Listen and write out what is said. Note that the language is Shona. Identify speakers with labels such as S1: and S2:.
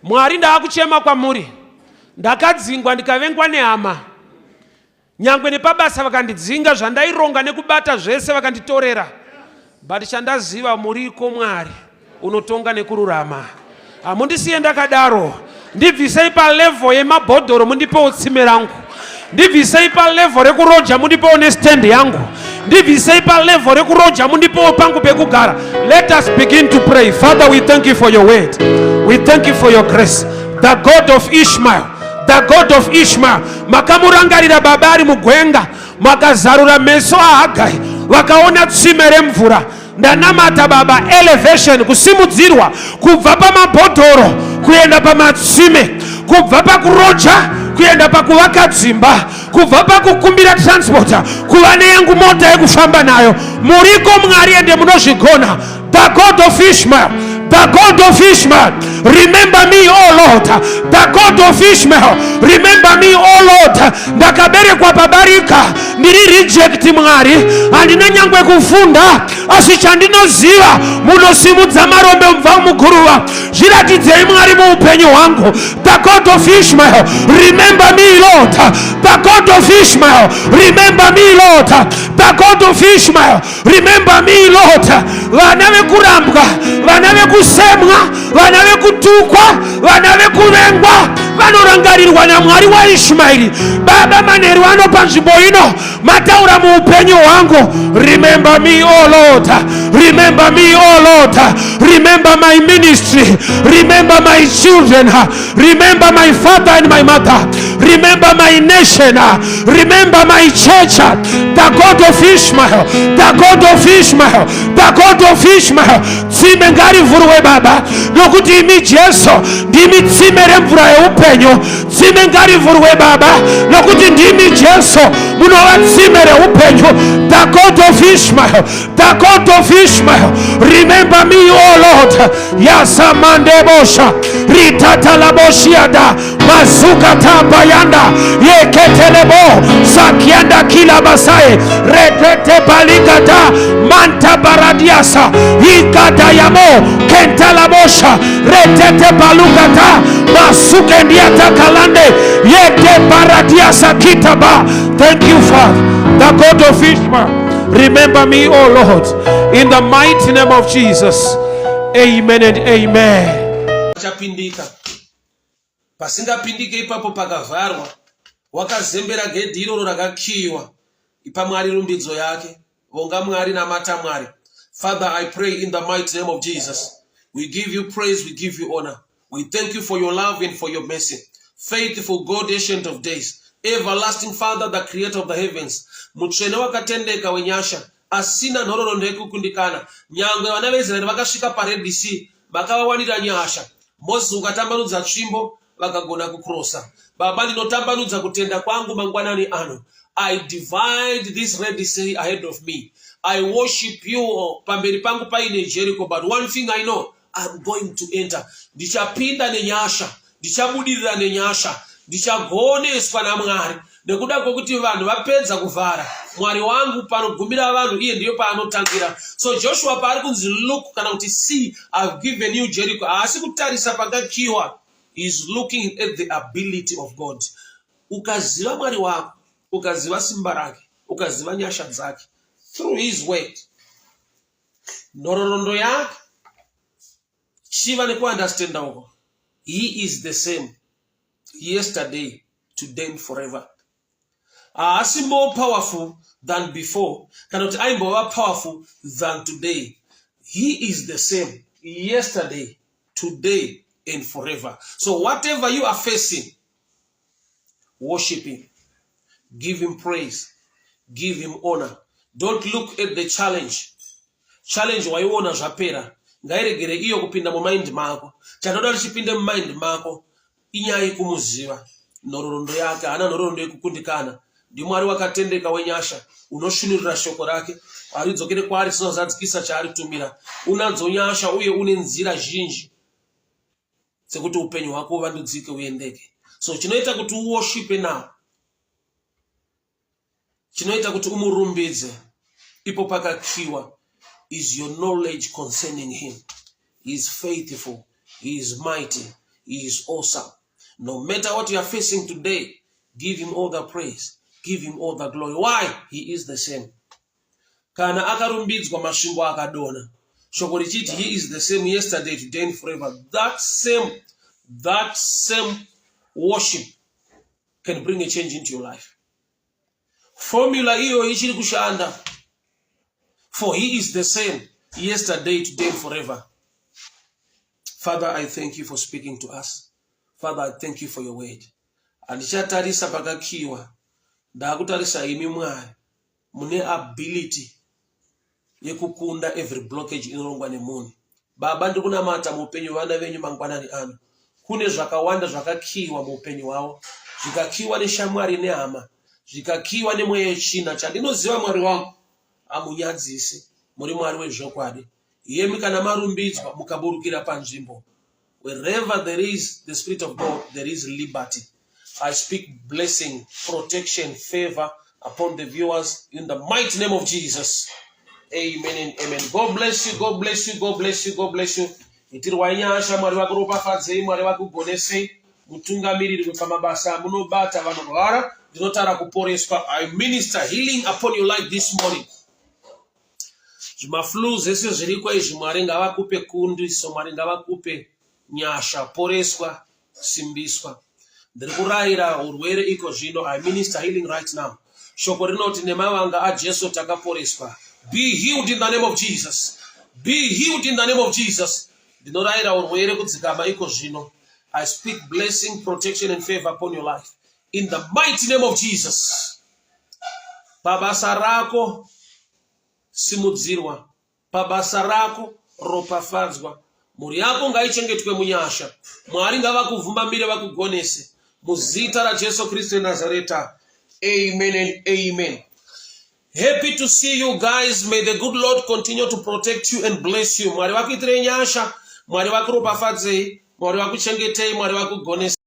S1: Mwari ndaakuchema kwamuri. Ndakadzingwa ndikavengwa nehama. Nyangwe nepabasa vakandidzinga zvandaironga nekubata zvese vakanditorera. But chandaziva muriko Mwari unotonga nekururama. Hamundisiye ndakadaro. Ndibvisei pa level yemabhodhoro mundipewo tsime rangu. Ndibvisei pa level rekuroja mundipewo nestand yangu. Ndibvisei pa level rekuroja mundipewo pangu pekugara. Let us begin to pray. Father, we thank you for your word. We thank you for your grace. The God of Ishmael. The God of Ishmael. Makamurangarira babari mugwenga. Makazarura meso a Hagai. Wakaona tsime remvura. Ndanamata baba elevation kusimudzirwa kubva pamabhodhoro kuenda pamatsime, kubva pakuroja kuenda pakuvaka dzimba, kubva pakukumbira transport kuva neyangu mota yekufamba nayo. Muriko Mwari ende munozvigona. The God of Ishmael. The God of Ishmael, remember me, oh Lord. The God of Ishmael, remember me, oh Lord. Ndakaberekwa pabarika, ndiri reject Mwari, handina nyangwe kufunda, asi chandinoziva munosimudza marombe mubva muguruva. Zviratidzei Mwari muupenyu hwangu. The God of Ishmael, remember me, Lord. The God of Ishmael, remember me, Lord. The God of Ishmael, remember me, Lord. Vana vekurambwa, vana vekusemwa, vana vekutukwa, vana vekuvengwa vanorangarirwa naMwari wa Ishmaeli. Baba manheru ano panzvimbo ino mataura muupenyu hwangu. Remember me, oh Lord. Remember me, oh Lord. Remember my ministry. Remember my children. Remember my father and my mother. Remember my nation. Remember my church. The God of Ishmael. The God of Ishmael. The God of Ishmael. Tsime ngarivhurwe Baba, nokuti imi Jesu ndimi tsime remvura yeupenyu. Tsime ngarivhurwe Baba, nokuti ndimi Jesu munova tsime reupenyu. The God of Ishmael. The God of Ishmael. Remember me, oh Lord. Yasamandebosha ritatalaboshiada mazuka tambayanda yeketelebo sakianda kila basaye retete baligada manta baradiasa ikata yamo kentalabosha retete balugata masuke ndiata kalande yeke baradiasa kitaba. Thank you, Father, the God of Ishmael. Remember me, oh Lord, in the mighty name of Jesus. Amen and amen.
S2: Chapindika pasingapindike ipapo pakavharwa wakazembera gedhi iroro rakakiyiwa ipamwari rumbidzo yake vonga Mwari namata Mwari. Father, I pray in the mighty name of Jesus. We give you praise, we give you honor. We thank you for your love and for your mercy. Faithful God, ancient of days, everlasting Father, the creator of the heavens, mutsvene wakatendeka wenyasha, asina nhororondo yekukundikana. Nyangwe vana veIsraeri vakasvika paRed Sea vakavawanira nyasha. Moses ukatambanudza tsvimbo vakagona kukrosa. Baba, ndinotambanudza kutenda kwangu mangwanani ano. I divide this Red Sea ahead of me. I worship you pamberi pangu paine Jericho, but one thing I know, I'm going to enter. Ndichapinda nenyasha, ndichabudirira nenyasha, ndichagoneswa naMwari. Nekuda kwokuti vanhu vapedza kuvhara, Mwari wangu panogumira vanhu iye ndiyo paanotangira. So Joshua paari kunzi look kana kuti see, I've given you Jericho, haasi kutarisa pakakiwa. He's looking at the ability of God. Ukaziva Mwari wako, ukaziva simba rake, ukaziva nyasha dzake, through his word, nhororondo yake chiva nekuandastenda uko. He is the same yesterday, today and forever. Haasi more powerful than before, kana kuti aimbova powerful than today. He is the same yesterday, today and forever. So whatever you are facing, worship him, give him praise, give him honor. Don't look at the challenge. Challenge waiona zvapera, ngairegere iyo kupinda mumind mako. Chanoda lichipinde mumind mako, inyaya kumuziva nhororondo yake. Hana nhororondo yekukundikana. Ndi Mwari wakatendeka wenyasha, unoshunurira shoko rake, aridzokere kwaari sinozadzikisa chaaritumira. Unadzo nyasha uye une nzira zhinji sekuti upenyu hwako uvandudzike uendeke. So chinoita kuti uwoshipe nawo, chinoita kuti umurumbidze ipo pakakiwa, is your knowledge concerning him. He is faithful, he is mighty, He is awesome. No matter what you are facing today, give him all the praise. Give him all the glory. Why? He is the same. Kana akarumbidzwa masvingo akadona. Shoko richiti he is the same yesterday, today, and forever. That same worship can bring a change into your life. Formula iyo ichiri kushanda. For he is the same yesterday, today, and forever. Father, I thank you for speaking to us. Father, I thank you for your word. Andichatarisa pakakiwa. Ndakutarisa imi Mwari. Mune ability yekukunda every blockage inorongwa nemunhu. Baba, ndikunamata muupenyu vana venyu mangwanani ano. Kune zvakawanda zvakakiwa muupenyu wavo. Zvikakiwa neshamwari nehama. Zvikakiwa nemweya yechina. Chandinoziva Mwari wangu, amunyadzise. Muri Mwari wezvokwadi. Yemi kana marumbidzwa mukaburukira panzvimbo. Wherever there is the Spirit of God, there is liberty. I speak blessing, protection, favor upon the viewers in the mighty name of Jesus. Amen and amen. God bless you, God bless you, God bless you, God bless you. Itirwanyasha Mwari vakuropafadzei, Mwari vakugonesei, mutungamiriri pamabasa munobata vanorwara, ndinotara kuporeswa. I minister healing upon your life this morning. Zvimaflu zvese zviriko izvi Mwari ngavakupe kundiso, Mwari ngavakupe nyasha, poreswa, simbiswa. Ndiri kurayira urwere iko zvino. I minister healing right now. Shoko rinoti nemavanga aJesu takaporeswa. Be healed in the name of Jesus. Be healed in the name of Jesus. Ndinorayira urwere kudzikama iko zvino. I speak blessing, protection and favor upon your life. In the mighty name of Jesus. Pabasa rako simudzirwa. Pabasa rako ropafadzwa. Muri yako ngaichengetwe munyasha. Mwari ngavakuvhumbamire vakugonese. Muzita raJesu Kristu Nazareta. Amen and amen. Happy to see you guys. May the good Lord continue to protect you and bless you. Mwari vakuitire nyasha. Mwari vakuropafadzei. Mwari vakuchengetei. Mwari vakugonese.